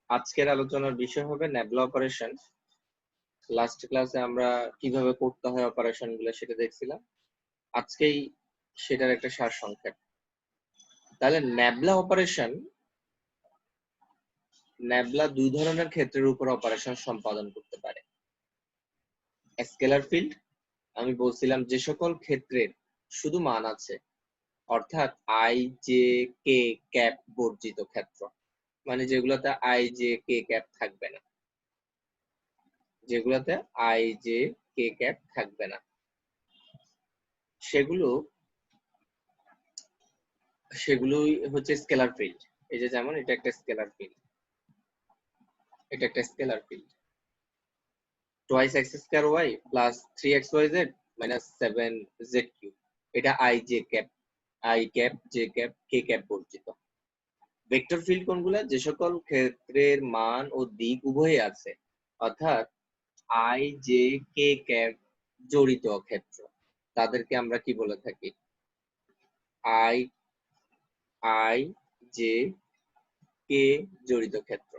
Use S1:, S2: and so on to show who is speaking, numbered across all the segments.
S1: আজকের আলোচনার বিষয় হবে ন্যাবলা অপারেশন। লাস্ট ক্লাসে আমরা কিভাবে করতে হয় অপারেশন গুলো সেটা দেখছিলাম। আজকেই সেটার একটা সারসংক্ষেপ। তাহলে ন্যাবলা দুই ধরনের ক্ষেত্রের উপর অপারেশন সম্পাদন করতে পারে। স্কেলার ফিল্ড, আমি বলছিলাম যে সকল ক্ষেত্রের শুধু মান আছে, অর্থাৎ আই জে কে ক্যাপ বর্জিত ক্ষেত্র, মানে যেগুলোতে আই জে কে ক্যাপ থাকবে না, সেগুলোই হচ্ছে স্কেলার ফিল্ড। এই যে যেমন এটা একটা scalar field, twice x square y plus 3xyz minus 7z3, এটা i cap j cap k cap বর্জিত। ভেক্টর ফিল্ড কোনগুলো? যে সকল ক্ষেত্রের মান ও দিক উভয়ই আছে, অর্থাৎ আই জে কে ক্যাপ জড়িত ক্ষেত্র, তাদেরকে আমরা কি বলে থাকি? আই জে কে জড়িত ক্ষেত্র।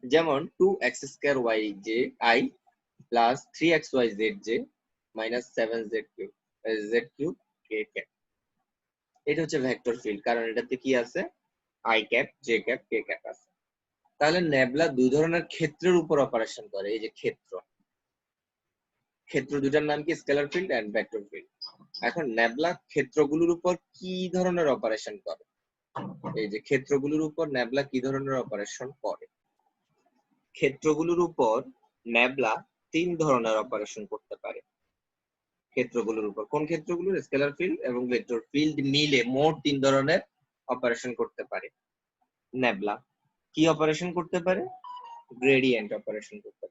S1: যেমন 2x2yj i plus 3xyzj minus 7z3 k cap, এটা হচ্ছে ভেক্টর ফিল্ড, কারণ এটাতে কি আছে? I cap j cap k cap আছে। তাহলে ন্যাবলা দুই ধরনের ক্ষেত্রের উপর অপারেশন করে। এই যে ক্ষেত্র দুটার নাম কি? Scalar field and vector field. এখন ন্যাবলা ক্ষেত্রগুলোর উপর কি ধরনের অপারেশন করে? এই যে ক্ষেত্রগুলোর উপর ন্যাবলা কি ধরনের অপারেশন করে? ক্ষেত্রগুলোর উপর ন্যাবলা তিন ধরনের অপারেশন করতে পারে। ক্ষেত্রগুলোর উপর কোন ক্ষেত্রগুলোর? স্কেলার ফিল্ড এবং ভেক্টর ফিল্ড মিলে মোট তিন ধরনের অপারেশন করতে পারে। ন্যাবলা কি অপারেশন করতে পারে? গ্রেডিয়েন্ট অপারেশন করতে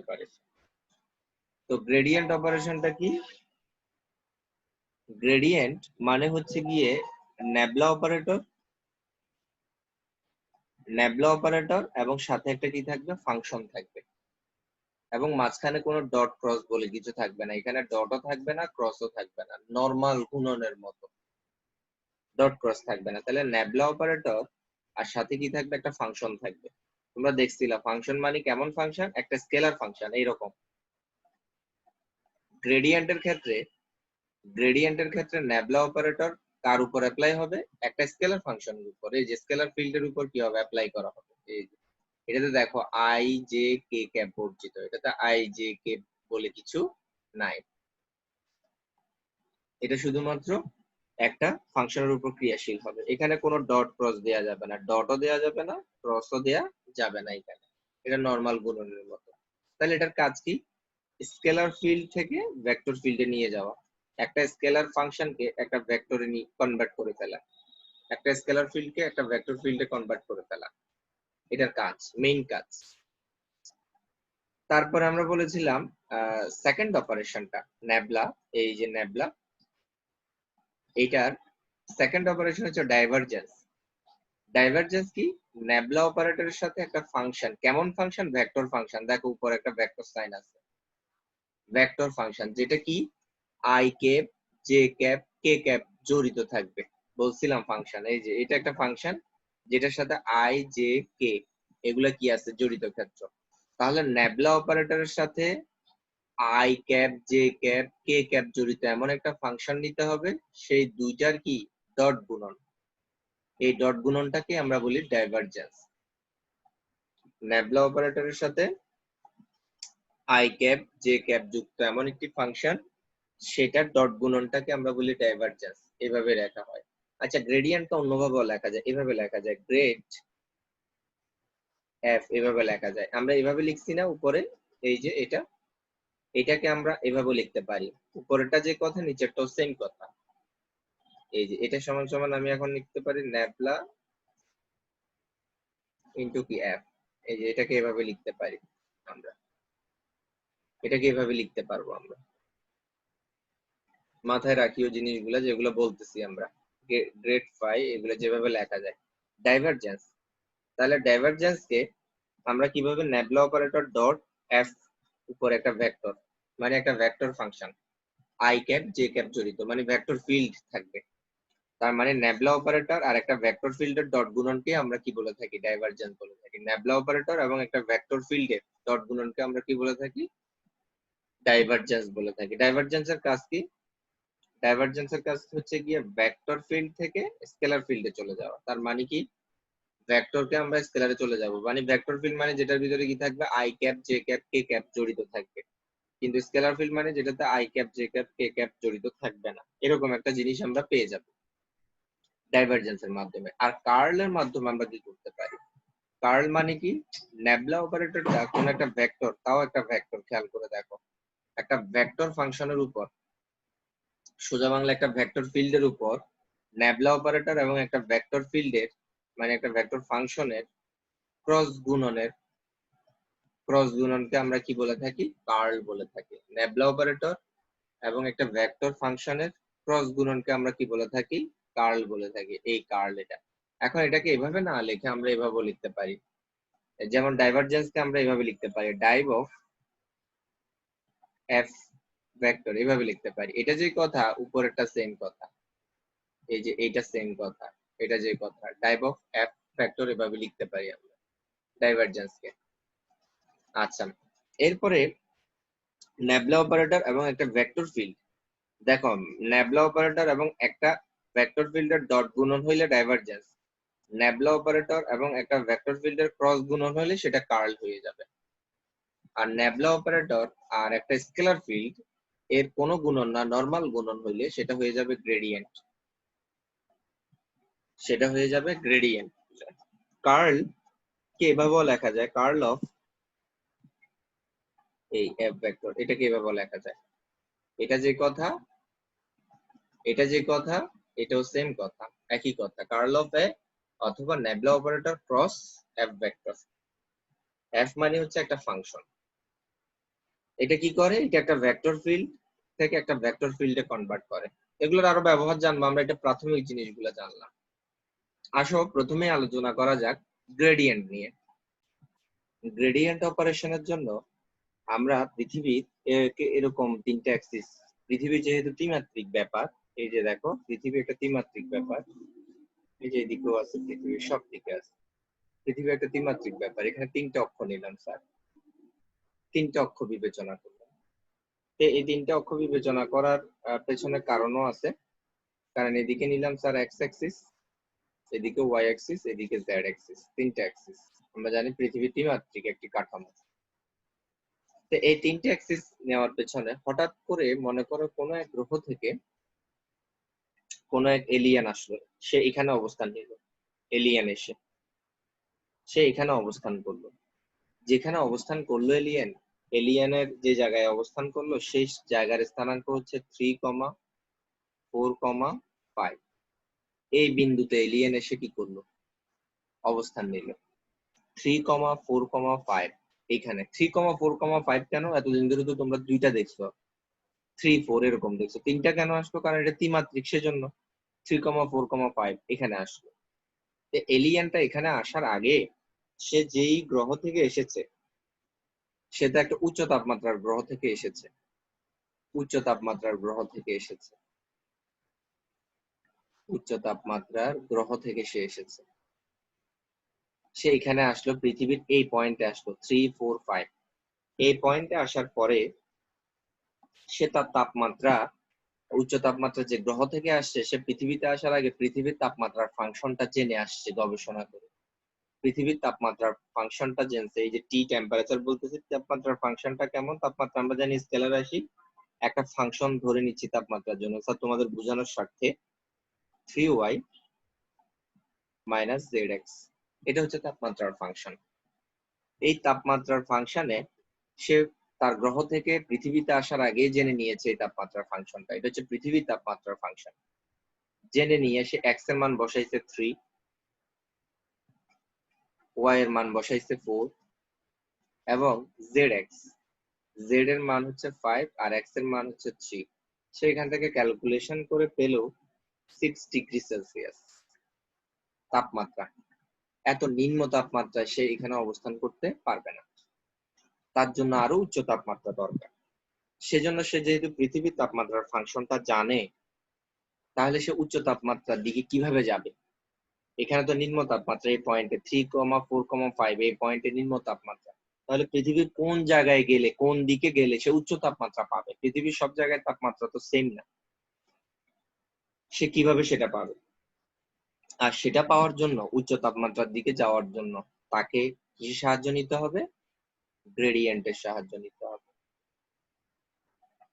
S1: পারে। তো গ্রেডিয়েন্ট অপারেশনটা কি? গ্রেডিয়েন্ট মানে হচ্ছে গিয়ে ন্যাবলা অপারেটর এবং সাথে একটা কি থাকবে? ফাংশন থাকবে, এবং মাঝখানে কোনো ডট ক্রস বলে কিছু থাকবে না। এখানে ডটও থাকবে না, ক্রসও থাকবে না, নরমাল গুণনের মতো ডট ক্রস থাকবে না। তাহলে ন্যাবলা অপারেটর আর সাথে কি থাকবে? একটা ফাংশন থাকবে। তোমরা দেখছিলা ফাংশন মানে কেমন ফাংশন? একটা স্কেলার ফাংশন এইরকম। গ্রেডিয়েন্টের ক্ষেত্রে ন্যাবলা অপারেটর কার উপর অ্যাপ্লাই হবে? একটা স্কেলার ফাংশনের উপর। এই যে স্কেলার ফিল্ডের উপর কি হবে? অ্যাপ্লাই করা হবে। এই যে এটাতে দেখো আই জে কে ক্যাপ বর্জিত, এটাতে আই জে কে বলে কিছু নাই। এটা শুধুমাত্র একটা ফাংশনের উপর ক্রিয়াশীল হবে। এখানে কোনো ডট ক্রস দেয়া যাবে না, ডটও দেয়া যাবে না, ক্রসও দেয়া যাবে না। এখানে এটা নরমাল গুণনের মতো। তাহলে এটার কাজ কি? স্কেলার ফিল্ড থেকে ভেক্টর ফিল্ডে নিয়ে যাওয়া, একটা স্কেলার ফাংশনকে একটা ভেক্টরে কনভার্ট করে ফেলা, একটা স্কেলার ফিল্ডকে একটা ভেক্টর ফিল্ডে কনভার্ট করে ফেলা, এটার কাজ, মেইন কাজ। তারপরে আমরা বলেছিলাম সেকেন্ড অপারেশনটা ন্যাবলা। এই যে ন্যাবলা, এটার সেকেন্ড অপারেশন হচ্ছে ডাইভারজেন্স কি? ন্যাবলা অপারেটরের সাথে একটা ফাংশন, কেমন ফাংশন? Vector function. দেখো উপরে একটা ভেক্টর সাইন আছে, ভেক্টর ফাংশন, যেটা কি I cap j cap k cap জড়িত থাকবে। বলছিলাম ফাংশন, এই যে এটা একটা ফাংশন যেটার সাথে আই জে কে এগুলা কি আছে? জড়িত ক্ষেত্র। তাহলে ন্যাবলা অপারেটরের সাথে I cap j cap k cap জড়িত এমন একটা ফাংশন নিতে হবে, সেই দুইটার কি? ডট গুণন। এই ডট গুণনটাকে আমরা বলি ডাইভারজেন্স। ন্যাবলা অপারেটরের সাথে আই ক্যাপ জে ক্যাপ যুক্ত এমন একটি ফাংশন, সেটার ডট গুণনটাকে আমরা বলি ডাইভারজেন্স। এভাবে লেখা হয়। আচ্ছা, গ্রেডিয়েন্টটা অন্যভাবেও লেখা যায়, এভাবে লেখা যায়, গ্রেড এফ, এভাবে লেখা যায়। আমরা এভাবে লিখছি না উপরে, এই যে এটাকে আমরা এভাবে লিখতে পারি। উপরেরটা যে কথা, নিচেরটাও সেম কথা। এই যে এটা সমান সমান আমি এখন লিখতে পারি ন্যাবলা ইনটু কি এফ। এই যে এটাকে এভাবে লিখতে পারি আমরা, এটাকে এভাবে লিখতে পারবো আমরা। মাথায় রাখিও জিনিসগুলো যেগুলো বলতেছি আমরা, গ্রেড ফাই এগুলো যেভাবে লেখা যায়। ডাইভারজেন্স, তাহলে ডাইভারজেন্সকে আমরা কিভাবে? ন্যাবলা অপারেটর ডট এফ উপর একটা ভেক্টর, মানে একটা vector function I cap j cap জড়িত, মানে ভেক্টর ফিল্ড থাকবে। তার মানে ন্যাবলা অপারেটর আর একটা ভেক্টর ফিল্ডের ডট গুণনকে আমরা কি বলে থাকি? ডাইভারজেন্স বলে থাকি। ন্যাবলা অপারেটর এবং একটা ভেক্টর ফিল্ডের ডট গুণনকে আমরা কি বলে থাকি? ডাইভারজেন্স বলে থাকি। ডাইভারজেন্সের কাজ কি? ডাইভারজেন্সের কাজ হচ্ছে গিয়ে ভেক্টর ফিল্ড থেকে স্কেলার ফিল্ডে চলে যাওয়া। তার মানে কি? ভেক্টরকে আমরা স্কেলারে চলে যাব, মানে ভেক্টর ফিল্ড মানে যেটার ভিতরে কি থাকবে? I cap, j cap, k cap জড়িত থাকবে। কিন্তু স্কেলার ফিল্ড মানে যেটাতে I cap, j cap, k cap জড়িত থাকবে না, এরকম একটা জিনিস আমরা পেয়ে যাব ডাইভারজেন্সের মাধ্যমে। আর কার্লের মাধ্যমে আমরা কি করতে পারি? কার্ল মানে কি? ন্যাবলা অপারেটরটা কোন একটা ভেক্টর, তাও একটা ভেক্টর, খেয়াল করে দেখো, একটা ভেক্টর ফাংশনের উপর, সোজা বাংলা একটা ভেক্টর ফিল্ডের উপর ন্যাবলা অপারেটর এবং একটা ভেক্টর ফিল্ডের, মানে একটা ভেক্টর ফাংশনের ক্রস গুণনকে আমরা কি বলে থাকি? কার্ল বলে থাকি। ন্যাবলা অপারেটর এবং একটা ভেক্টর ফাংশনের ক্রস গুণনকে আমরা কি বলে থাকি? কার্ল বলে থাকি। এই কার্ল এটা। এখন এটাকে এভাবে না লিখে আমরা এভাবে লিখতে পারি, যেমন ডাইভারজেন্সকে আমরা এভাবে লিখতে পারি, ডাইভ অফ এফ ভেক্টর, এভাবে লিখতে পারি। এটা যে কথা, উপরেরটা সেম কথা, এই যে এইটা সেম কথা, এটা যে কথা, ডাইভ অফ এফ ভেক্টর এভাবে লিখতে পারি আমরা ডাইভারজেন্সকে। আচ্ছা, এরপরে ন্যাবলা অপারেটর এবং একটা ভেক্টর ফিল্ড। দেখো, ন্যাবলা অপারেটর এবং একটা ভেক্টর ফিল্ডের ডট গুণন হইলে ডাইভারজেন্স, ন্যাবলা অপারেটর এবং একটা ভেক্টর ফিল্ডের ক্রস গুণন হইলে সেটা কার্ল হয়ে যাবে। আর ন্যাবলা অপারেটর আর একটা স্কেলার ফিল্ড এর কোনো গুণন না, নরমাল গুণন হইলে সেটা হয়ে যাবে গ্রেডিয়েন্ট, সেটা হয়ে যাবে গ্রেডিয়েন্ট। কার্ল কে এভাবেও লেখা যায়, কার্ল অফ এই এফ ভেক্টর, এটাকে এভাবে লেখা যায়। এটা যে কথা, এটা যে কথা, এটাও সেম কথা, একই কথা, কার্ল অফ এ অথবা nabla operator cross F vector. F মানে হচ্ছে একটা ফাংশন, এটা কি করে? এটা একটা ভেক্টর ফিল্ড থেকে একটা ভেক্টর ফিল্ডে কনভার্ট করে। এগুলোর আরো ব্যবহার জানবো আমরা, এটা প্রাথমিক জিনিসগুলো জানলাম। আসো প্রথমে আলোচনা করা যাক গ্রেডিয়েন্ট নিয়ে। গ্রেডিয়েন্ট অপারেশনের জন্য আমরা পৃথিবীর এরকম তিনটা অ্যাক্সিস, পৃথিবী যেহেতু ত্রিমাত্রিক ব্যাপার, এই যে দেখো পৃথিবী একটা ত্রিমাত্রিক ব্যাপার, এই যে এদিকেও আছে, পৃথিবীর সব দিকে আছে, পৃথিবী একটা ত্রিমাত্রিক ব্যাপার। এখানে তিনটা অক্ষ নিলাম স্যার, তিনটা অক্ষ বিবেচনা করলাম। এই তিনটা অক্ষ বিবেচনা করার পেছনে কারণও আছে, কারণ এদিকে নিলাম স্যার এক্স অ্যাক্সিস, এদিকে ওয়াই অ্যাক্সিস, এদিকে জেড অ্যাক্সিস, তিনটা অ্যাক্সিস। আমরা জানি পৃথিবী ত্রিমাত্রিক একটি কাঠামো। তো এই তিনটে অ্যাক্সিস নেওয়ার পেছনে হঠাৎ করে মনে করো কোনো এক গ্রহ থেকে কোনো এক এলিয়েন আসলো, সে এখানে অবস্থান নিল, এলিয়েন এসে সে এখানে অবস্থান করলো। যেখানে অবস্থান করলো এলিয়েন, এলিয়েনের যে জায়গায় অবস্থান করলো সেই জায়গার স্থানাঙ্ক হচ্ছে 3,4,5। এই বিন্দুতে এলিয়েন এসে কি করলো? অবস্থান নিল 3,4,5। এইখানে 3,4,5 কেন? এতদিন ধরে তো তোমরা দুইটা দেখছো, 3, 4 এরকম দেখছো, তিনটা কেন আসলো? কারণ এটা ত্রিমাত্রিক, সেজন্য 3,4,5 এখানে আসলো। এলিয়েনটা এখানে আসার আগে সে যেই গ্রহ থেকে এসেছে, সে তো একটা উচ্চ তাপমাত্রার গ্রহ থেকে এসেছে, উচ্চ তাপমাত্রার গ্রহ থেকে এসেছে, উচ্চ তাপমাত্রার গ্রহ থেকে সে এসেছে। সে এখানে আসলো, পৃথিবীর এই পয়েন্টে আসলো 3, 4, 5। এই পয়েন্টে আসার পরে সে তার তাপমাত্রা, উচ্চ তাপমাত্রা যে গ্রহ থেকে আসছে, সে পৃথিবীতে আসার আগে পৃথিবীর তাপমাত্রার ফাংশনটা জেনে আসছে গবেষণা করে। পৃথিবীর তাপমাত্রার ফাংশনটা জেনছে, এই যে টি টেম্পারেচার বলতেছে, তাপমাত্রার ফাংশনটা কেমন? তাপমাত্রা আমরা জানি স্কেলার রাশি, একটা ফাংশন ধরে নিচ্ছি তাপমাত্রার জন্য, স্যার তোমাদের বোঝানোর স্বার্থে 3y - zx, এটা হচ্ছে তাপমাত্রার ফাংশন। এই তাপমাত্রার ফাংশনে সে তার গ্রহ থেকে পৃথিবীতে আসার আগে জেনে নিয়েছে এই তাপমাত্রার ফাংশনটা, এটা হচ্ছে পৃথিবীর তাপমাত্রার ফাংশন। জেনে নিয়ে সে এক্স এর মান বসাইছে 3, ওয়াই এর মান বসাইছে 4, এবং জেড এক্স, জেড এর মান হচ্ছে 5 আর এক্স এর মান হচ্ছে 3। সে এখান থেকে ক্যালকুলেশন করে পেল 6 ডিগ্রি সেলসিয়াস তাপমাত্রা। এত নিম্ন তাপমাত্রায় সে এখানে অবস্থান করতে পারবে না, তার জন্য আরো উচ্চ তাপমাত্রা দরকার। সেজন্য সে যেহেতু পৃথিবীর তাপমাত্রার ফাংশনটা জানে, তাহলে সে উচ্চ তাপমাত্রার দিকে কিভাবে যাবে? এখানে তো নিম্ন তাপমাত্রা এই পয়েন্টে 3,4,5 এই পয়েন্টে নিম্ন তাপমাত্রা। তাহলে পৃথিবীর কোন জায়গায় গেলে, কোন দিকে গেলে সে উচ্চ তাপমাত্রা পাবে? পৃথিবীর সব জায়গায় তাপমাত্রা তো সেম না, সে কিভাবে সেটা পাবে? আর সেটা পাওয়ার জন্য, উচ্চ তাপমাত্রার দিকে যাওয়ার জন্য তাকে কিসের সাহায্য নিতে হবে? গ্রেডিয়েন্টের সাহায্য নিতে হবে,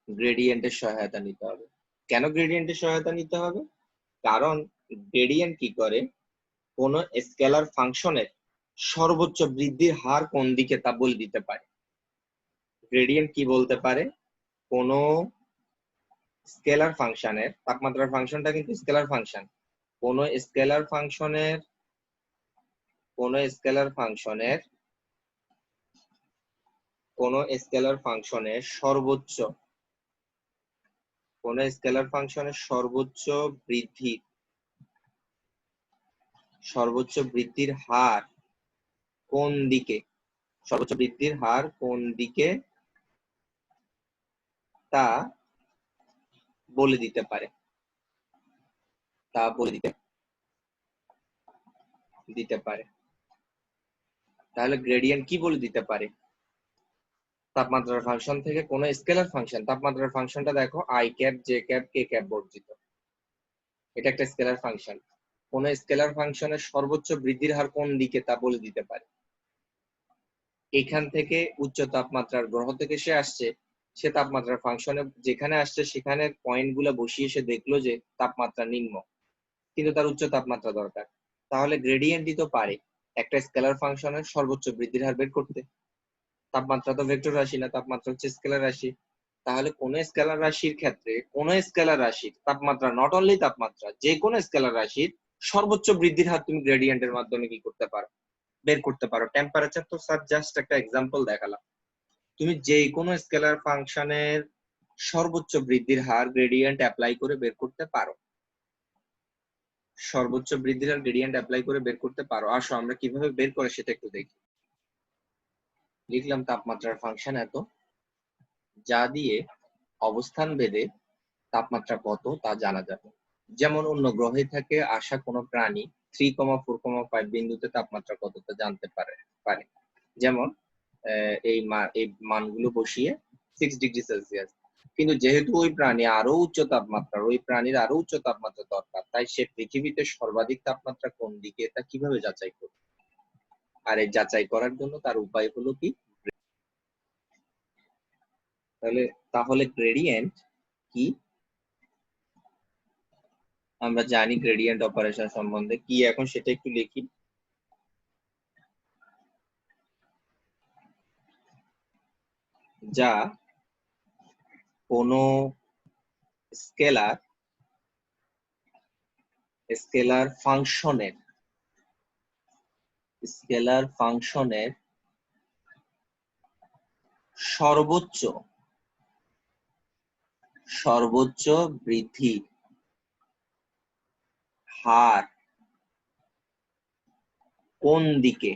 S1: গ্রেডিয়েন্টের সহায়তা নিতে হবে। কেন গ্রেডিয়েন্টের সহায়তা নিতে হবে? কারণ গ্রেডিয়েন্ট কি করে, কোন স্কেলার ফাংশনের সর্বোচ্চ বৃদ্ধির হার কোন দিকে তা বলে দিতে পারে। গ্রেডিয়েন্ট কি বলতে পারে, কোন স্কেলার ফাংশনের, তাপমাত্রার ফাংশনটা কিন্তু স্কেলার ফাংশন, কোন স্কেলার ফাংশনের, কোন স্কেলার ফাংশনের, কোন স্কেলার ফাংশনের সর্বোচ্চ, কোন স্কেলার ফাংশনের সর্বোচ্চ বৃদ্ধির, সর্বোচ্চ বৃদ্ধির হার কোন দিকে, সর্বোচ্চ বৃদ্ধির হার কোন দিকে তা বলে দিতে পারে, তা বলে দিতে পারে। তাহলে গ্রেডিয়েন্ট কি বলে দিতে পারে? তাপমাত্রার ফাংশন থেকে কোন স্কেলার ফাংশন, তাপমাত্রার ফাংশনটা দেখো i cap, j cap, k cap বর্জিত, এটা একটা স্কেলার ফাংশন। কোন স্কেলার ফাংশনের সর্বোচ্চ বৃদ্ধির হার কোন দিকে তা বলে দিতে পারে। এখান থেকে উচ্চ তাপমাত্রার গ্রহ থেকে সে আসছে, সে তাপমাত্রার ফাংশনে যেখানে আসছে সেখানে পয়েন্ট গুলো বসিয়ে সে দেখলো যে তাপমাত্রা নিম্ন, কিন্তু তার উচ্চ তাপমাত্রা দরকার। তাহলে গ্রেডিয়েন্টই তো পারে একটা স্কেলার ফাংশনের সর্বোচ্চ বৃদ্ধির হার বের করতে। তাপমাত্রা তো ভেক্টর রাশি না, তাপমাত্রা হচ্ছে স্কেলার রাশি। তাহলে কোন স্কেলার রাশির ক্ষেত্রে, কোন স্কেলার রাশির তাপমাত্রা, নট অনলি তাপমাত্রা, যে কোন স্কেলার রাশির সর্বোচ্চ বৃদ্ধির হার তুমি গ্রেডিয়েন্টের মাধ্যমে কি করতে পারো, বের করতে পারো। টেম্পারেচার তো স্যার জাস্ট একটা এক্সাম্পল দেখালাম। তুমি যে কোনো স্কেলার ফাংশনের সর্বোচ্চ বৃদ্ধির হার গ্রেডিয়েন্ট অ্যাপ্লাই করে বের করতে পারো, সর্বোচ্চ বৃদ্ধির হার গ্রেডিয়েন্ট অ্যাপ্লাই করে বের করতে পারো। আসো আমরা কিভাবে বের করে সেটা একটু দেখি। লিখলাম তাপমাত্রার ফাংশন এত, যা দিয়ে অবস্থান ভেদে তাপমাত্রা কত তা জানা যাবে। যেমন অন্য গ্রহে থেকে আসা কোনো প্রাণী 3,4,5 বিন্দুতে তাপমাত্রা কত তা জানতে পারে। যেমন এই মানগুলো বসিয়ে 6°C, কিন্তু যেহেতু ওই প্রাণী আরো উচ্চ তাপমাত্রার, ওই প্রাণীর আরো উচ্চ তাপমাত্রা দরকার, তাই সে পৃথিবীতে সর্বাধিক তাপমাত্রা কোন দিকে তা কিভাবে যাচাই করবে? আর এই যাচাই করার জন্য তার উপায় হলো কি? তাহলে গ্রেডিয়েন্ট কি? আমরা জানি গ্রেডিয়েন্ট অপারেশন সম্বন্ধে কি, এখন সেটা একটু লিখি। যা কোনো স্কেলার, স্কেলার ফাংশনের, স্কেলার ফাংশনের সর্বোচ্চ, সর্বোচ্চ বৃদ্ধির হার কোন দিকে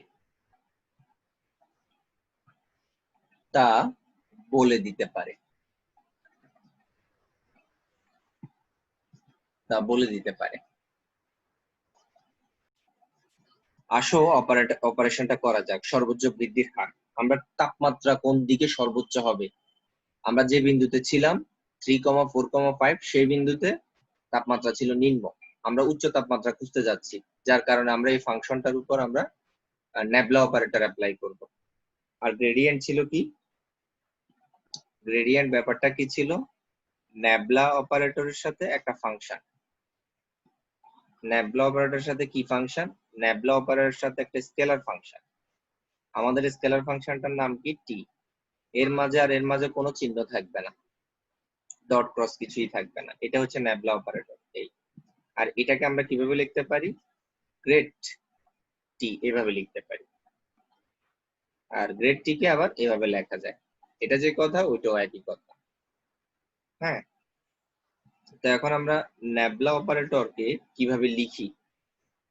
S1: তা বলে দিতে পারে, তা বলে দিতে পারে। আসো অপারেশনটা করা যাক। সর্বোচ্চ বৃদ্ধির হার, আমরা তাপমাত্রা কোন দিকে সর্বোচ্চ হবে, আমরা যে বিন্দুতে ছিলাম 3,4,5 সেই বিন্দুতে তাপমাত্রা ছিল নিম্ন, আমরা উচ্চ তাপমাত্রা খুঁজতে যাচ্ছি, যার কারণে আমরা এই ফাংশনটার উপর আমরা নেবলা অপারেটর অ্যাপ্লাই করব। আর গ্রেডিয়েন্ট ছিল কি? গ্রেডিয়েন্ট ব্যাপারটা কি ছিল? নেবলা অপারেটরের সাথে একটা ফাংশন, নেবলা অপারেটরের সাথে কি ফাংশন? নেবলা অপারেটরের সাথে একটা স্কেলার ফাংশন। আমাদের স্কেলার ফাংশনটার নাম কি? টি। এর মাঝে আর এর মাঝে কোনো চিহ্ন থাকবে না, ডট ক্রস কিছুই থাকবে না, এটা হচ্ছে নেবলা অপারেটর। এই, আর এটাকে আমরা কিভাবে লিখতে পারি? গ্রেড টি এভাবে লিখতে পারি। আর গ্রেড টি কে আবার এভাবে লেখা যায়। এটা যে কথা ওইটাও একই কথা। হ্যাঁ, তো এখন আমরা নেবলা অপারেটরকে কিভাবে লিখি?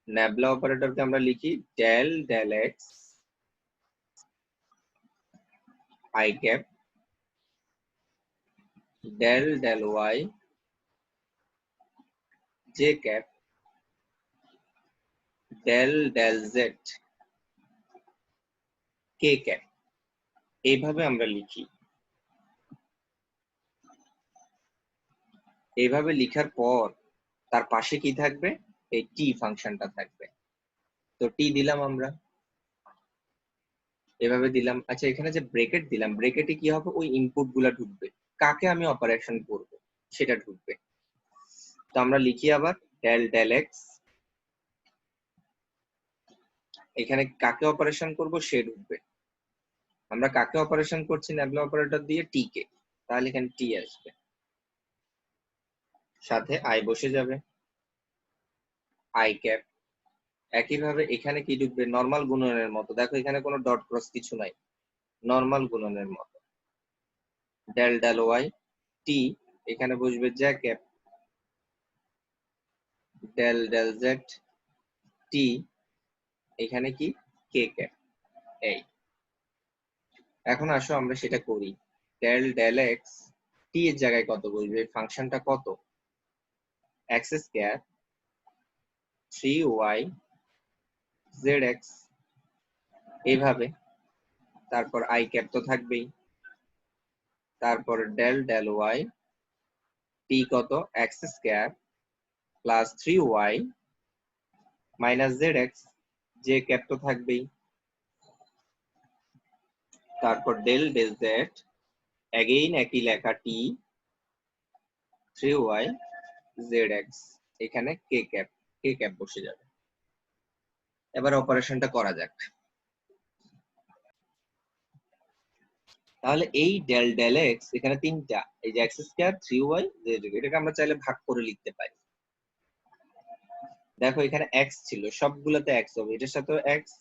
S1: নেবলা অপারেটরকে আমরা লিখি del del x i cap del del y j cap del del z k cap, এইভাবে আমরা লিখি। এইভাবে লিখার পর তার পাশে কি থাকবে, এই টি ফাংশনটা থাকবে। তো টি দিলাম আমরা, এভাবে দিলাম। আচ্ছা, এখানে যে ব্রেকেট দিলাম, ব্রেকেটে কি হবে, ওই ইনপুট গুলা ঢুকবে, কাকে আমি অপারেশন করব সেটা ঢুকবে। তো আমরা লিখি আবার ডেল ডেল এক্স, এখানে কাকে অপারেশন করব সে ঢুকবে। আমরা কাকে অপারেশন করছি, ন্যাবলা অপারেটর দিয়ে টি কে, তাহলে এখানে টি আসবে, সাথে আই বসে যাবে, আই ক্যাপ। একইভাবে এখানে কি ঢুকবে, নরমাল গুণনের মতো, দেখো এখানে কোনো ডট ক্রস কিছু নাই, নরমাল গুণনের মতো, ডেল ডেল ওয়াই টি, এখানে বসবে j cap del del z টি, এখানে কি কে ক্যাপ। এই এখন আসো আমরা সেটা করি। ডেল ডেল এক্স টি এর জায়গায় কত বসবে, ফাংশনটা কত, এক্স স্কয়ার 3y zx, এইভাবে। তারপর আই ক্যাপ তো থাকবেই, তারপর ডেল ডেল ওয়াই টি কত, x square plus 3y minus zx, J cap তো থাকবেই। তারপর ডেল ডেল জেড, এগেইন একই লেখা টি 3y zx, এখানে কে ক্যাপ বসে যাবে। এবার অপারেশনটা করা যাক। তাহলে এই ডেল ডেল এক্স এখানে তিনটা, এই যে এক্স স্কয়ার 3y জেড, এটাকে আমরা চাইলে ভাগ করে লিখতে পারি। দেখো এখানে এক্স ছিল, সবগুলোতে এক্স হবে, এটার সাথেও এক্স,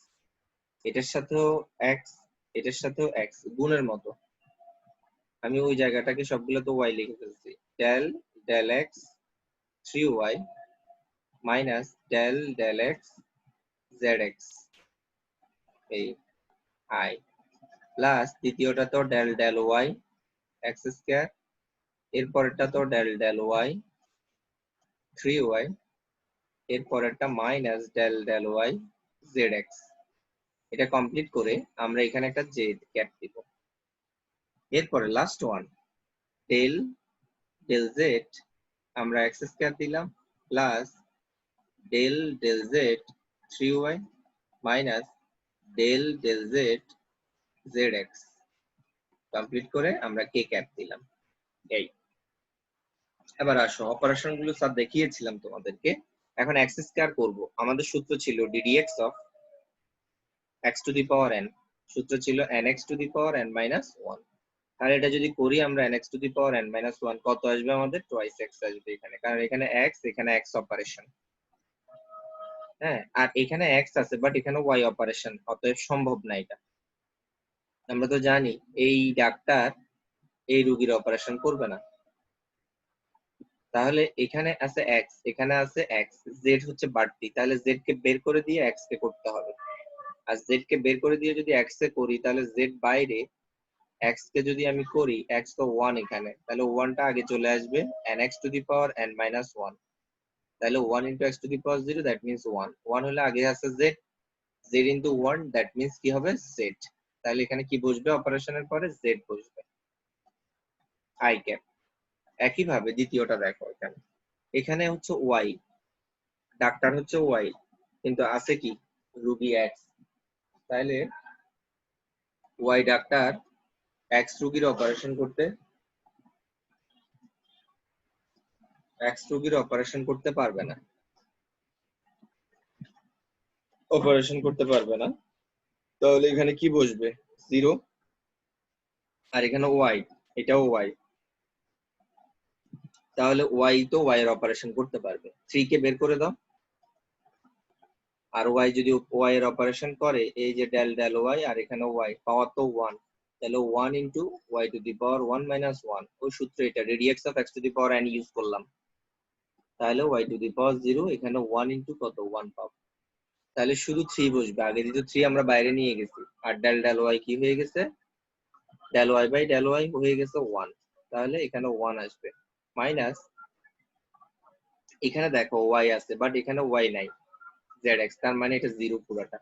S1: এটার সাথেও এক্স, এটার সাথেও এক্স, গুণের মতো। আমি ওই জায়গাটাকে সবগুলোতে ওয়াই লিখে ফেলছি, del del x 3y minus del del x z x, এই আই, প্লাস দ্বিতীয়টা তো del del y x square, এরপরেরটা তো ডেল ডেল ওয়াই 3y, এরপরেরটা minus del del y z x. এটা কমপ্লিট করে আমরা এখানে একটা জেড ক্যাপ দিব। এরপরে last one del del z, আমরা এক্স স্কয়ার দিলাম plus del del z 3y minus del del z z x, complete করে আমরা কে ক্যাপ দিলাম। এই এবার আসো অপারেশন গুলো সব দেখিয়েছিলাম তোমাদেরকে, এখন এক্স স্কয়ার করবো। আমাদের সূত্র ছিল d d x of x to the power n, সূত্র ছিল n x to the power n minus one. আর এটা যদি করি আমরা n x to the power n minus one, কত আসবে আমাদের, টোয়াইস এক্স আসবে এখানে, কারণ এখানে এক্স অপারেশন। হ্যাঁ, আর এখানে এক্স আছে বাট এখানে ওয়াই অপারেশন, অতএব সম্ভব না এটা। আমরা তো জানি এই ডাক্তার এই রোগীর অপারেশন করবে না। তাহলে এখানে আছে এক্স, এখানে আছে এক্স, জেড হচ্ছে বাড়তি, তাহলে জেড কে বের করে দিয়ে এক্স কে করতে হবে। আর জেড কে বের করে দিয়ে যদি এক্স এ করি, তাহলে জেড বাইরে, এক্স কে যদি আমি করি, এক্স তো ওয়ান এখানে, তাহলে ওয়ানটা আগে চলে আসবে, n x to the power n minus one, তাহলে one into x to the power zero, that means one, one হলে আগে আছে z, z into one that means কি হবে, জেড। তাহলে এখানে কি বসবে, অপারেশনের পরে জেড বসবে, আই ক্যাপ। একইভাবে দ্বিতীয়টা দেখো, এখানে এখানে হচ্ছে ওয়াই, ডাক্তার হচ্ছে ওয়াই, কিন্তু আছে কি রুগী এক্স, তাহলে ওয়াই ডাক্তার এক্স রুগীর অপারেশন করতে, এক্স রুগীর অপারেশন করতে পারবে না, অপারেশন করতে পারবে না। তাহলে এখানে কি বসবে, জিরো, আর এখানে ওয়াই, এটাও ওয়াই, তাহলে ওয়াই তো ওয়াই এর অপারেশন করতে পারবে, 3 কে বের করে দাও। আর ওয়াই যদি ওয়াই এর অপারেশন করে, এই যে ডেল ডেল ওয়াই আর এখানে ওয়াই, পাওয়ার তো ওয়ান, তাহলে one into y to the power one minus one, ওই সূত্র এটা, রেডিয়াক্স of x to the power n use করলাম, তাহলে y to the power zero, এখানে ওয়ান ইন্টু কত, ওয়ান পাবো। তাহলে শুধু 3 বসবে, আগে যেহেতু 3 আমরা বাইরে নিয়ে গেছি, আর ডেল ডেল ওয়াই কি হয়ে গেছে, del y by del y হয়ে গেছে ওয়ান, তাহলে এখানে ওয়ান আসবে, মাইনাস এখানে দেখো ওয়াই আছে, বাট এখানে ওয়াই নাই, জেড এক্স, তার মানে এটা জিরো পুরোটা।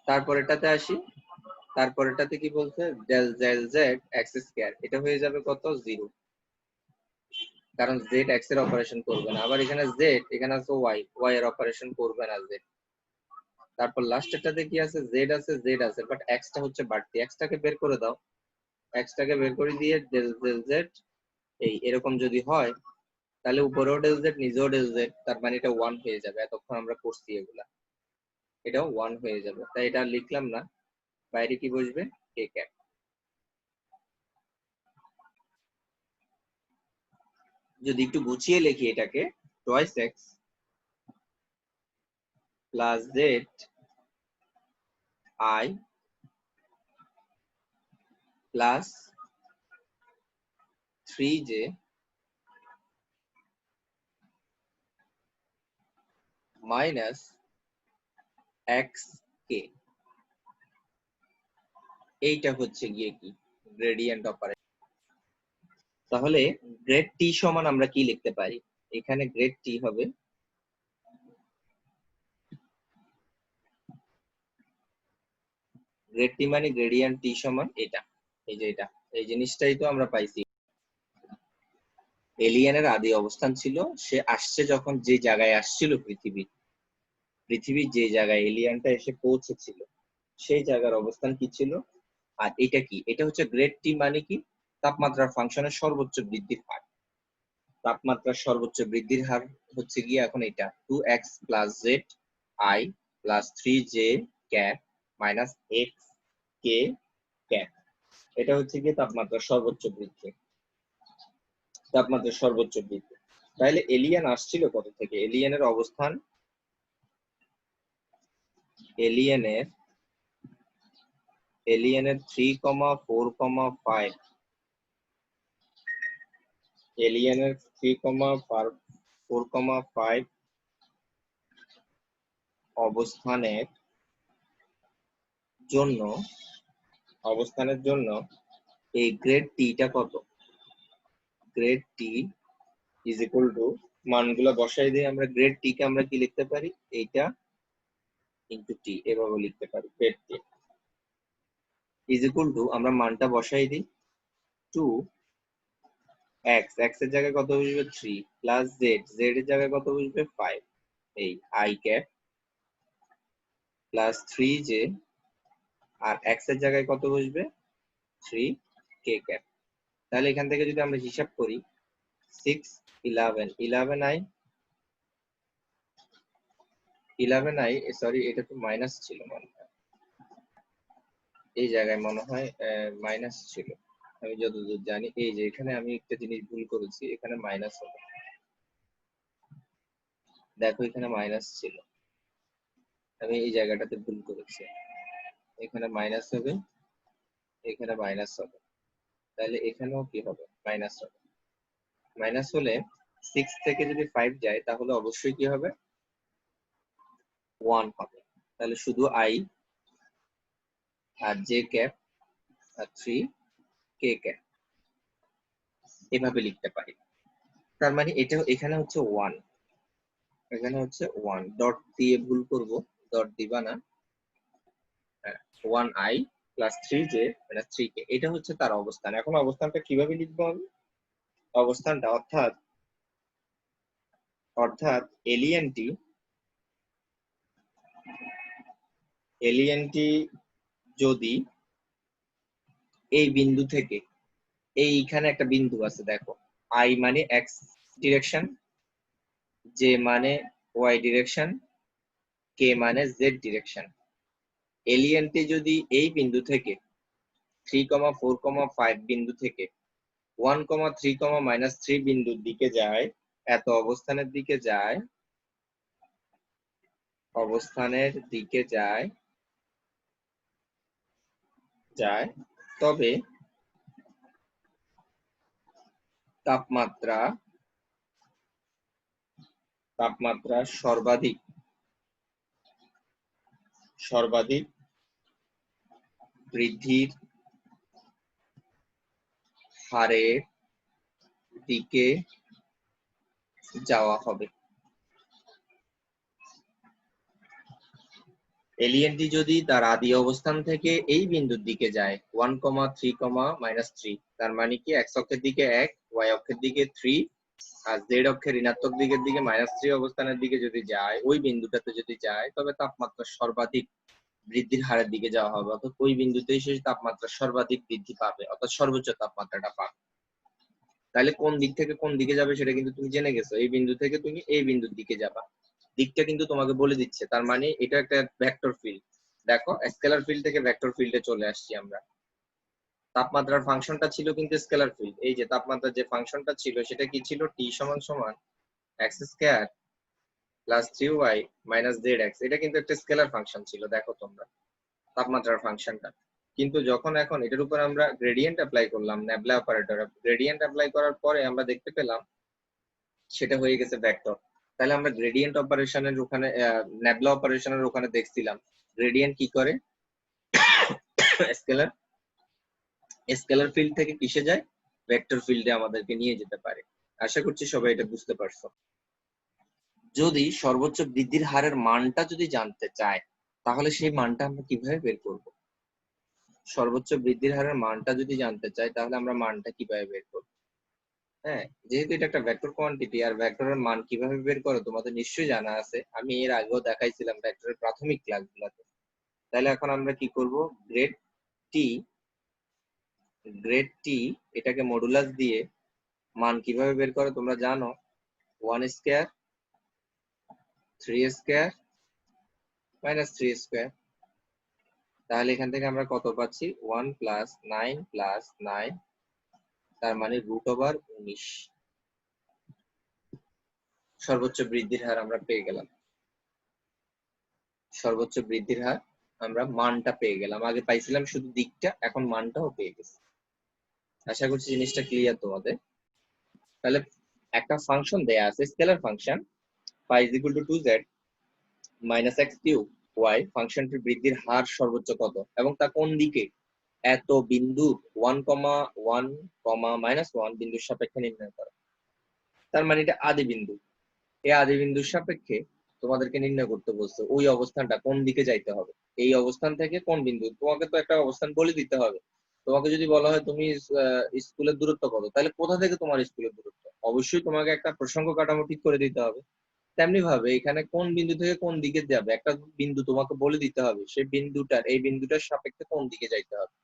S1: তারপরেরটাতে আসি, তারপরেরটাতে কি বলছে, del del z x square, এটা হয়ে যাবে কত, জিরো, কারণ জেড এক্স এর অপারেশন করবে না। আবার এখানে জেড, এখানে আছে ওয়াই, ওয়াই এর অপারেশন করবে না জেড। তারপর লাস্টেরটাতে কি আছে, জেড আছে, জেড আছে, বাট এক্স টা হচ্ছে বাড়তি, এক্স টাকে বের করে দাও, এক্স টাকে বের করে দিয়ে ডেল ডেল জেড, এই এরকম যদি হয় তাহলে উপরেও ডেল জেড নিচেও ডেল জেড, তার মানে এটা ওয়ান হয়ে যাবে। এতক্ষণ আমরা করছি এগুলা, এটাও ওয়ান হয়ে যাবে, তাই এটা লিখলাম না, বাইরে কি বসবে, কে ক্যাপ। যদি একটু গুছিয়ে লিখি এটাকে, twice x plus z i plus 3j minus x k, এইটা হচ্ছে গিয়ে কি, গ্রেডিয়েন্ট অপারেটর। তাহলে গ্রেড টি সমান আমরা কি লিখতে পারি, এখানে গ্রেড টি হবে, গ্রেড টি মানে গ্রেডিয়েন্ট টি সমান এটা, এই যে এটা, এই জিনিসটাই তো আমরা পাইছি। এলিয়েনের আদি অবস্থান ছিল, সে আসছে যখন যে জায়গায় আসছিল পৃথিবীর যে জায়গায় এলিয়েনটা এসে পৌঁছেছিল সেই জায়গার অবস্থান কি ছিল। আর এটা কি, এটা হচ্ছে গ্রেড টি মানে কি, তাপমাত্রার ফাংশনের সর্বোচ্চ বৃদ্ধির হার। তাপমাত্রার সর্বোচ্চ বৃদ্ধির হার হচ্ছে গিয়ে এখন এটা 2x plus z i plus 3j cap minus x K cap, এটা হচ্ছে গিয়ে তাপমাত্রার সর্বোচ্চ বৃদ্ধি, তাপমাত্রার সর্বোচ্চ বৃদ্ধি। তাহলে এলিয়েন আসছিল কত থেকে, এলিয়েনের অবস্থান, এলিয়েনের এলিয়েনের 3,4,5, এলিয়েনের 3,4,5 অবস্থানের জন্য, অবস্থানের জন্য এই গ্রেড টিটা কত, grade T is equal two, মানগুলো বসাই দিয়ে আমরা গ্রেড টি কে আমরা কি লিখতে পারি, এইটা ইনটু টি, এভাবে লিখতে পারি, grade T is equal two, আমরা মানটা বসাই দিই, 2 এক্স, এক্স এর জায়গায় কত বসবে 3 প্লাস জেড, জেড এর জায়গায় কত বসবে 5, এই আই ক্যাপ প্লাস 3j, আর এক্স এর জায়গায় কত বসবে 3 কে ক্যাপ। তাহলে এখান থেকে যদি আমরা হিসাব করি 6 11 11 আই 11 আই, সরি এটা তো মাইনাস ছিল মনে হয়, এই জায়গায় মনে হয় মাইনাস ছিল, আমি যতদূর জানি। এই যে এখানে আমি একটা জিনিস ভুল করেছি, এখানে মাইনাস হবে, দেখো এখানে মাইনাস ছিল, আমি এই জায়গাটাতে ভুল করেছি, এখানে মাইনাস হবে, এখানে মাইনাস হবে, তাহলে এখানেও কি হবে, মাইনাস হবে। মাইনাস হলে 6 থেকে যদি 5 যায় তাহলে অবশ্যই কি হবে, 1 হবে। তাহলে শুধু আই আর জে ক্যাপ আর 3 কে ক্যাপ, এভাবে লিখতে পারি। তার মানে এটা এখানে হচ্ছে 1, এখানে হচ্ছে 1, ডট দিয়ে ভুল করব, ডট দিবা না, 1 I plus 3j minus 3k, এটা হচ্ছে তার অবস্থান। এখন অবস্থানটা কিভাবে লিখবো আমি, অবস্থানটা অর্থাৎ অর্থাৎ এলিয়েনটি এলিয়েনটি যদি এই বিন্দু থেকে, এইখানে একটা বিন্দু আছে দেখো, আই মানে এক্স ডিরেকশন, জে মানে ওয়াই ডিরেকশন, কে মানে জেড ডিরেকশন, এলিয়েনটি যদি এই বিন্দু থেকে 3,4,5 বিন্দু থেকে 1,3,-3 বিন্দুর দিকে যায়, এত অবস্থানের দিকে যায়, অবস্থানের দিকে যায় যায় তবে তাপমাত্রা তাপমাত্রা সর্বাধিক সর্বাধিক বৃদ্ধির হারের দিকে যাওয়া হবে। এলিয়েনটি যদি তার আদি অবস্থান থেকে এই বিন্দুর দিকে যায় 1,3,-3, তার মানে কি এক্স অক্ষের দিকে 1, ওয়াই অক্ষের দিকে 3 আর জেড অক্ষের ঋণাত্মক দিকের দিকে -3 অবস্থানের দিকে যদি যায়, ওই বিন্দুটাতে যদি যায়, তবে তাপমাত্রা সর্বাধিক বৃদ্ধির হারের দিকে যাওয়া হবে, অর্থাৎ ওই বিন্দুতেই সেই তাপমাত্রা সর্বাধিক বৃদ্ধি পাবে, অর্থাৎ সর্বোচ্চ তাপমাত্রাটা পাবে। তাহলে কোন দিক থেকে কোন দিকে যাবে সেটা কিন্তু তুমি জেনে গেছো, এই বিন্দু থেকে তুমি এই বিন্দুর দিকে যাবা, দিকটা কিন্তু তোমাকে বলে দিচ্ছে। তার মানে এটা একটা ভেক্টর ফিল্ড। দেখো স্কেলার ফিল্ড থেকে ভেক্টর ফিল্ডে চলে আসছি আমরা। তাপমাত্রার ফাংশনটা ছিল কিন্তু স্কেলার ফিল্ড। এই যে তাপমাত্রার যে ফাংশনটা ছিল সেটা কি ছিল, টি সমান সমান x square plus 3y minus Z x. এটা কিন্তু একটা স্কেলার ফাংশন ছিল, দেখো তোমরা তাপমাত্রার ফাংশনটা। কিন্তু যখন এখন এটার উপর আমরা গ্রেডিয়েন্ট অ্যাপ্লাই করলাম, নেবলা অপারেটর গ্রেডিয়েন্ট অ্যাপ্লাই করার পরে আমরা দেখতে পেলাম সেটা হয়ে গেছে ভেক্টর। তাহলে আমরা গ্রেডিয়েন্ট অপারেশনের ওখানে নেবলা অপারেশনের ওখানে দেখছিলাম গ্রেডিয়েন্ট কি করে, স্কেলার স্কেলার ফিল্ড থেকে কিসে যায়, ভেক্টর ফিল্ডে আমাদেরকে নিয়ে যেতে পারে। আশা করছি সবাই এটা বুঝতে পারছো। যদি সর্বোচ্চ বৃদ্ধির হারের মানটা যদি জানতে চায়, তাহলে সেই মানটা আমরা কিভাবে বের করব? সর্বোচ্চ বৃদ্ধির হারের মানটা যদি জানতে চাই, তাহলে আমরা মানটা কিভাবে বের করব? হ্যাঁ, যেহেতু এটা একটা ভেক্টর কোয়ান্টিটি, আর ভেক্টরের মান কিভাবে বের করে তোমাদের নিশ্চয়ই জানা আছে, আমি এর আগেও দেখাইছিলাম ভেক্টরের প্রাথমিক ক্লাসগুলোতে। তাহলে এখন আমরা কি করব, গ্রেড টি গ্রেড টি এটাকে মডুলাস দিয়ে মান কিভাবে বের করে তোমরা জানো, 1 স্কয়ার 3 স্কয়ার মাইনাস 3 স্কয়ার। তাহলে এখান থেকে আমরা কত পাচ্ছি, 1 প্লাস 9 প্লাস 9, তার মানে √19। সর্বোচ্চ বৃদ্ধির হার আমরা পেয়ে গেলাম, সর্বোচ্চ বৃদ্ধির হার আমরা মানটা পেয়ে গেলাম। আগে পাইছিলাম শুধু দিকটা, এখন মানটাও পেয়ে গেছি। আশা করছি জিনিসটা ক্লিয়ার তোমাদের। তাহলে একটা ফাংশন দেয়া আছে, scalar function phi is equal to 2z minus x cube y, ফাংশনটির বৃদ্ধির হার সর্বোচ্চ কত এবং তা কোন দিকে, এত বিন্দু 1,1,-1 বিন্দুর সাপেক্ষে নির্ণয় করো। তার মানে এটা আদি বিন্দু, এই আদি বিন্দুর সাপেক্ষে তোমাদেরকে নির্ণয় করতে বলছে ওই অবস্থানটা কোন দিকে যাইতে হবে। এই অবস্থান থেকে কোন বিন্দু, তোমাকে তো একটা অবস্থান বলে দিতে হবে। তোমাকে যদি বলা হয় তুমি স্কুলের দূরত্ব কত, তাহলে কোথা থেকে তোমার স্কুলের দূরত্ব, অবশ্যই তোমাকে একটা প্রসঙ্গ কাঠামো ঠিক করে দিতে হবে। তেমনি ভাবে এখানে কোন বিন্দু থেকে কোন দিকে যাবে একটা বিন্দু তোমাকে বলে দিতে হবে, সেই বিন্দুটার এই বিন্দুটার সাপেক্ষে কোন দিকে যাইতে হবে,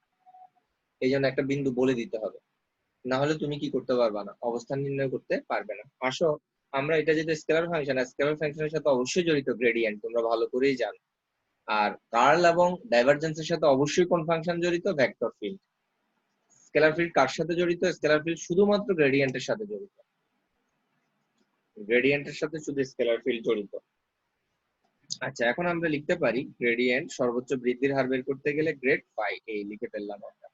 S1: এই জন্য একটা বিন্দু বলে দিতে হবে। না হলে তুমি কি করতে পারবে না, অবস্থান নির্ণয় করতে পারবে না। আসো আমরা, এটা যেটা স্কেলার ফাংশন, স্কেলার ফাংশনের সাথে অবশ্যই জড়িত গ্রেডিয়েন্ট, তোমরা ভালো করেই জানো। আর কার্ল এবং ডাইভারজেন্সের সাথে অবশ্যই কোন ফাংশন জড়িত, ভেক্টর ফিল্ড। স্কেলার ফিল্ড কার সাথে জড়িত, স্কেলার ফিল্ড শুধুমাত্র গ্রেডিয়েন্টের সাথে জড়িত, গ্রেডিয়েন্টের সাথে শুধু স্কেলার ফিল্ড জড়িত। আচ্ছা, এখন আমরা লিখতে পারি গ্রেডিয়েন্ট সর্বোচ্চ বৃদ্ধির হার বের করতে গেলে গ্রেড ফাই, এই লিখে ফেললাম আমরা।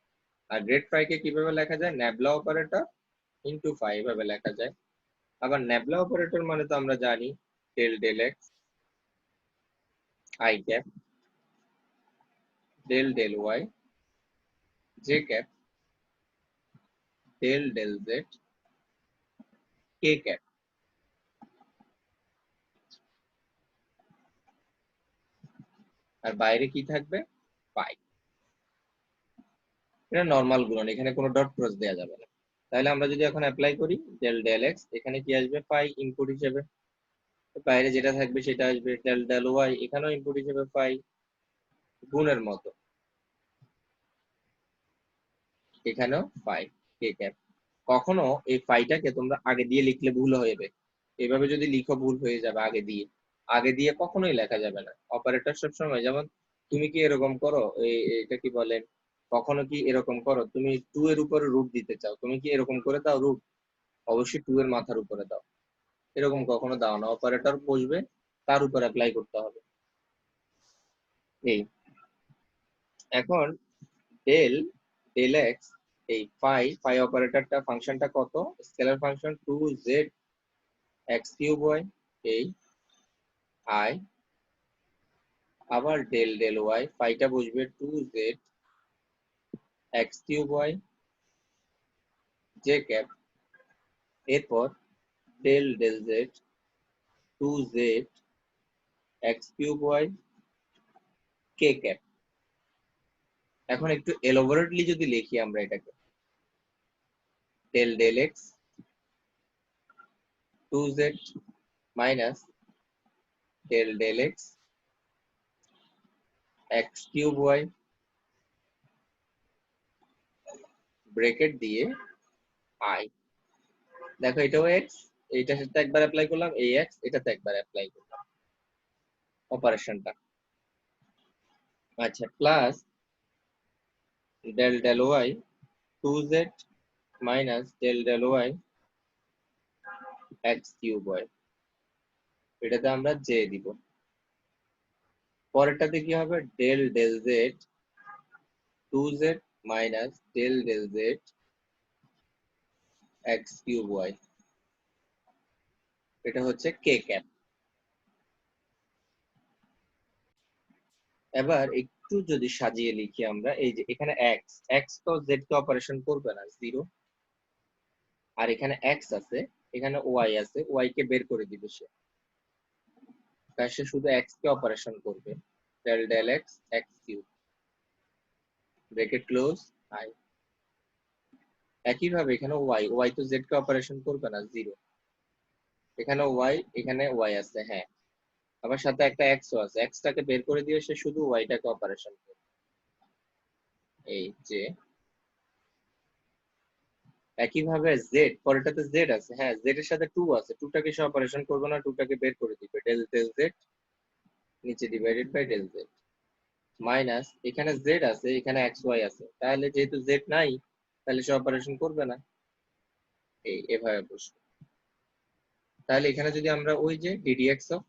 S1: আর গ্রেড ফাই কে কিভাবে লেখা যায়, নেবলা অপারেটর ইনটু ফাই ভাবে লেখা যায়। আবার নেবলা অপারেটর মানে তো আমরা জানি del del x i cap del del y j cap del del z k cap. আর বাইরে কি থাকবে, পাই। এটা নরমাল গুণন, এখানে কোনো ডট ক্রস দেওয়া যাবে না। তাহলে আমরা যদি এখন অ্যাপ্লাই করি ডেল ডেল এক্স, এখানে কি আসবে, পাই ইনপুট হিসেবে, বাইরে যেটা থাকবে সেটা আসবে, ডেল ডেল ওয়াই এখানেও ইনপুট হিসেবে পাই, গুণের মতো এখানেও পাই কে ক্যাপ। কখনো এই ফাইটাকে তোমরা আগে দিয়ে লিখলে ভুল হয়ে যাবে, এভাবে যদি লিখো ভুল হয়ে যাবে, আগে দিয়ে কখনোই লেখা যাবে না। অপারেটর সবসময়, যেমন তুমি কি এরকম করো, এটা কি বলেন, কখনো কি এরকম করো, তুমি 2 এর উপরে রুট দিতে চাও, তুমি কি এরকম করে দাও রুট, অবশ্যই 2 এর মাথার উপরে দাও, এরকম কখনো দাও না। অপারেটর বসবে, তার উপর অ্যাপ্লাই করতে হবে। এই এখন ডেল ডেল এক্স, এই ফাই ফাই অপারেটরটা ফাংশনটা কত, scalar function 2z x cube y, এই আই, আবার ডেল ডেল ওয়াই, ফাইটা বসবে 2z x cube y j cap. এরপর del z 2z x cube y k cap. এখন একটু এলোবোরেটলি যদি লিখি আমরা এটাকে, del x 2z minus del x x cube y bracket দিয়ে i। দেখো এটাও x, এইটার সাথে একবার অ্যাপ্লাই করলাম, এই x এটাতে একবার অ্যাপ্লাই করলাম অপারেশনটা। আচ্ছা, plus del y 2z minus del y x cube y, এটাতে আমরা j দিব। পরেরটাতে কি হবে, del z 2z minus del z x cube y, এটা হচ্ছে k ক্যাপ। এবার একটু যদি সাজিয়ে লিখি আমরা, এই যে এখানে x, x তো z কে অপারেশন করবে না, 0। আর এখানে x আছে, এখানে y আছে, y কে বের করে দিবে সে, তাই সে শুধু x কে অপারেশন করবে, del x x cube bracket close i। একইভাবে এখানে y তো z কে অপারেশন করবে না, 0। এখানে এখানে y আছে, হ্যাঁ, আবার সাথে একটা x ও আছে, x টাকে বের করে দিয়ে সে শুধু y টাকে অপারেশন করবে, এই যে। একইভাবে z, পরেরটাতে z আছে, হ্যাঁ, z এর সাথে 2 আছে, 2 টাকে সে অপারেশন করবে না, 2 টাকে বের করে দিবে, del z নিচে divided by del z minus এখানে z আছে, এখানে xy আছে, তাহলে যেহেতু z নাই তাহলে সে অপারেশন করবে না, এই এভাবে বসবে। তাহলে এখানে যদি আমরা ওই যে ddx of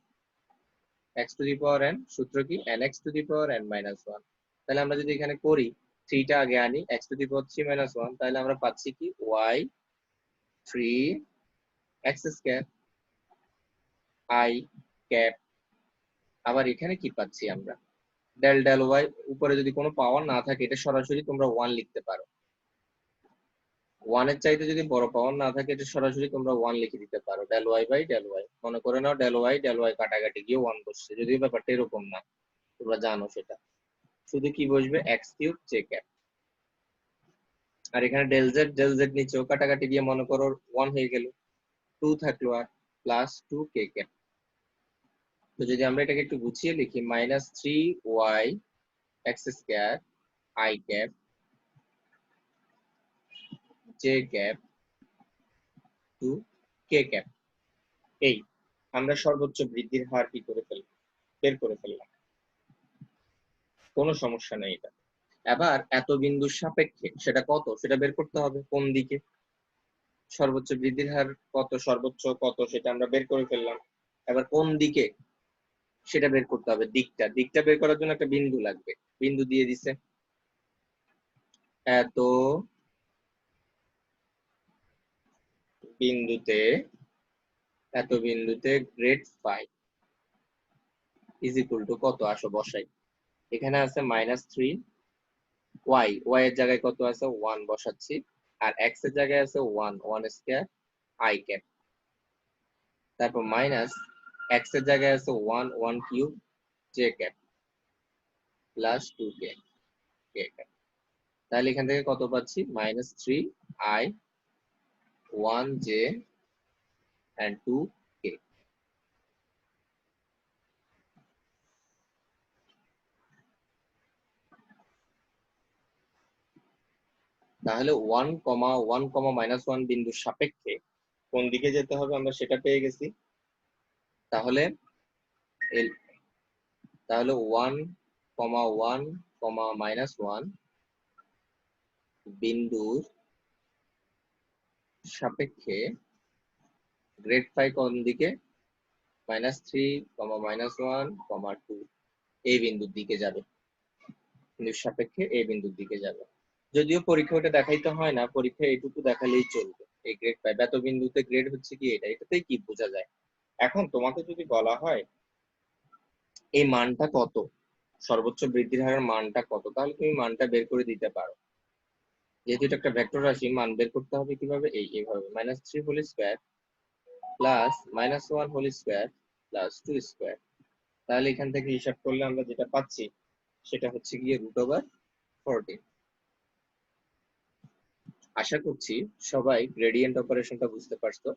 S1: x two the power n, সূত্র কি nx two the power n minus 1, তাহলে আমরা যদি এখানে করি 3 টা আগে আনি, x two the power 3 minus 1, তাহলে আমরা পাচ্ছি কি y 3 x square i cap. আবার এখানে কি পাচ্ছি আমরা, del y, উপরে যদি কোনো পাওয়ার না থাকে এটা সরাসরি তোমরা 1 লিখতে পারো, 1 এর চাইতে যদি বড় পাওয়ার না থাকে এটা সরাসরি তোমরা 1 লিখে দিতে পারো, del y by del y। মনে করে নাও del y কাটাকাটি গিয়ে 1 বসছে, যদিও ব্যাপারটা এরকম না, তোমরা জানো সেটা। শুধু কি বসবে, x কিউব j ক্যাপ। আর এখানে del z নিচেও কাটাকাটি গিয়ে মনে করো 1 হয়ে গেল, 2 থাকলো আর প্লাস 2 k ক্যাপ। তো যদি আমরা এটাকে একটু গুছিয়ে লিখি, minus 3y x square i cap j cap two k cap. এই আমরা সর্বোচ্চ বৃদ্ধির হার কি করে ফেললাম, বের করে ফেললাম, কোনো সমস্যা নেই এটা। এবার এত বিন্দুর সাপেক্ষে সেটা কত সেটা বের করতে হবে, কোন দিকে সর্বোচ্চ বৃদ্ধির হার কত, সর্বোচ্চ কত সেটা আমরা বের করে ফেললাম। এবার কোন দিকে সেটা বের করতে হবে, দিকটা বের করার জন্য একটা বিন্দু লাগবে, বিন্দু দিয়ে দিছে, এত বিন্দুতে grad phi is equal to কত, আসো বসাই। এখানে আছে -3 y এর জায়গায় কত আছে, 1 বসাচ্ছি, আর x এর জায়গায় আছে 1 স্কয়ার i ক্যাপ, তারপর মাইনাস x এর জায়গায় আছে 1 cube j cap plus 2k cap. তাহলে এখান থেকে কত পাচ্ছি, -3i 1j and 2k। তাহলে 1, 1, -1 বিন্দুর সাপেক্ষে কোন দিকে যেতে হবে আমরা সেটা পেয়ে গেছি। তাহলে 1, 1, -1 বিন্দুর সাপেক্ষে গ্রেড ফাই কোন দিকে, -3, -1, 2 এই বিন্দুর দিকে যাবে, বিন্দুর সাপেক্ষে এই বিন্দুর দিকে যাবে। যদিও পরীক্ষা ওটা দেখাইতে হয় না, পরীক্ষা এইটুকু দেখালেই চলবে, এই গ্রেড ফাই এত বিন্দুতে গ্রেড হচ্ছে কি এটা, এটাতেই কি বোঝা যায়। এখন তোমাকে যদি বলা হয় এই মানটা কত, সর্বোচ্চ বৃদ্ধির হারের মানটা কত, তাহলে তুমি মানটা বের করে দিতে পারো। যেহেতু এটা একটা ভেক্টর রাশি, মান বের করতে হবে কিভাবে, এইভাবে -3 whole square plus minus one whole square plus two square. তাহলে এখান থেকে হিসাব করলে আমরা যেটা পাচ্ছি সেটা হচ্ছে গিয়ে √14। আশা করছি সবাই গ্রেডিয়েন্ট অপারেশনটা বুঝতে পারছো।